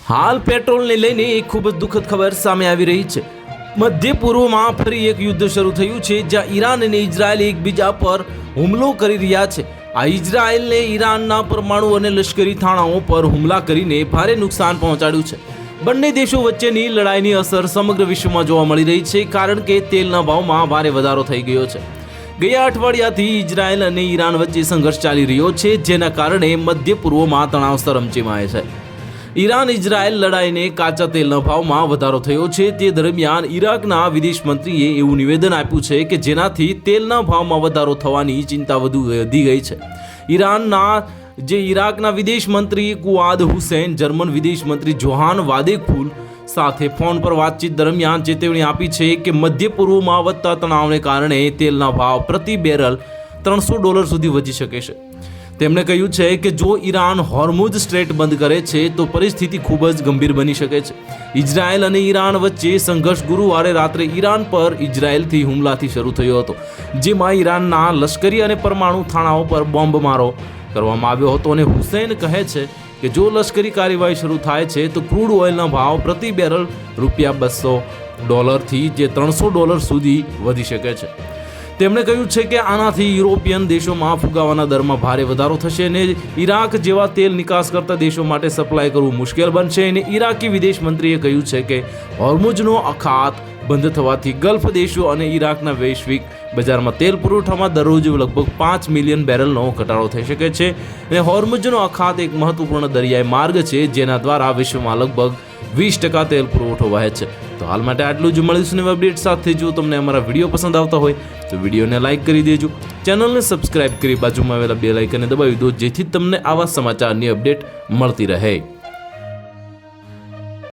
હાલ પેટ્રોલને લઈને એક ખૂબ જ દુઃખદ ખબર સામે આવી રહી છે। મધ્ય પૂર્વમાં ફરી એક યુદ્ધ શરૂ થયું છે, જ્યાં ઈરાન અને ઇઝરાયલ એકબીજા પર હુમલો કરી રહ્યા છે। આ ઇઝરાયલે ઈરાનના પરમાણુ અને લશ્કરી થાણાઓ પર હુમલા કરીને ભારે નુકસાન પહોંચાડ્યું છે। બંને દેશો વચ્ચેની લડાઈની અસર સમગ્ર વિશ્વમાં જોવા મળી રહી છે, કારણ કે તેલના ભાવમાં ભારે વધારો થઈ ગયો છે। ગયા અઠવાડિયાથી ઇઝરાયલ અને ઈરાન વચ્ચે સંઘર્ષ ચાલી રહ્યો છે, જેના કારણે મધ્ય પૂર્વમાં તણાવ સરમચેમાય છે। ઈરાન ઇઝરાયલ લડાઈને કાચા તેલના ભાવમાં વધારો થયો છે। તે દરમિયાન ઈરાકના વિદેશ મંત્રીએ એવું નિવેદન આપ્યું છે કે જેનાથી તેલના ભાવમાં વધારો થવાની ચિંતા વધુ વધી ગઈ છે। ઈરાકના વિદેશ મંત્રી કુઆદ હુસૈન જર્મન વિદેશ મંત્રી જોહાન વાદેકુલ સાથે ફોન પર વાતચીત દરમિયાન ચેતવણી આપી છે કે મધ્ય પૂર્વમાં વધતા તણાવને કારણે તેલના ભાવ પ્રતિ બેરલ $300 સુધી વધી શકે છે। તેમણે કહ્યું છે કે જો ઈરાન હોર્મુઝ સ્ટ્રેટ બંધ કરે છે તો પરિસ્થિતિ ખૂબ જ ગંભીર બની શકે છે। ઇઝરાયલ અને ઈરાન વચ્ચે સંઘર્ષ ગુરુવારે રાત્રે ઈરાન પર ઇઝરાયલથી હુમલાથી શરૂ થયો હતો, જેમાં ઈરાનના લશ્કરી અને પરમાણુ થાણાઓ પર બોમ્બમારો કરવામાં આવ્યો હતો। અને હુસૈન કહે છે કે જો લશ્કરી કાર્યવાહી શરૂ થાય છે તો ક્રૂડ ઓઇલના ભાવ પ્રતિ બેરલ $200 થી જે $300 સુધી વધી શકે છે। તેમણે કહ્યું છે કે આનાથી યુરોપિયન દેશોમાં ફુગાવાના દરમાં ભારે વધારો થશે અને ઈરાક જેવા તેલ નિકાસ કરતા દેશો માટે સપ્લાય કરવું મુશ્કેલ બનશે। અને ઈરાકી વિદેશ મંત્રીએ કહ્યું છે કે હોર્મુઝનો અખાત બંધ થવાથી ગલ્ફ દેશો અને ઈરાકના વૈશ્વિક બજારમાં તેલ પુરવઠામાં દરરોજ લગભગ 5 મિલિયન બેરલનો ઘટાડો થઈ શકે છે। અને હોર્મુઝનો અખાત એક મહત્વપૂર્ણ દરિયાઈ માર્ગ છે, જેના દ્વારા વિશ્વમાં લગભગ 20% તેલ પુરવઠો વહે છે। તો હાલ માટે આટલું જ। મળીશું નવા અપડેટ સાથે। જો તમને અમારા વિડીયો પસંદ આવતા હોય તો વિડીયોને લાઇક કરી દેજો, ચેનલને સબસ્ક્રાઇબ કરી બાજુમાં આવેલા બેલ આઇકનને દબાવી દો, જેથી તમને આવા સમાચારની અપડેટ મળતી રહે।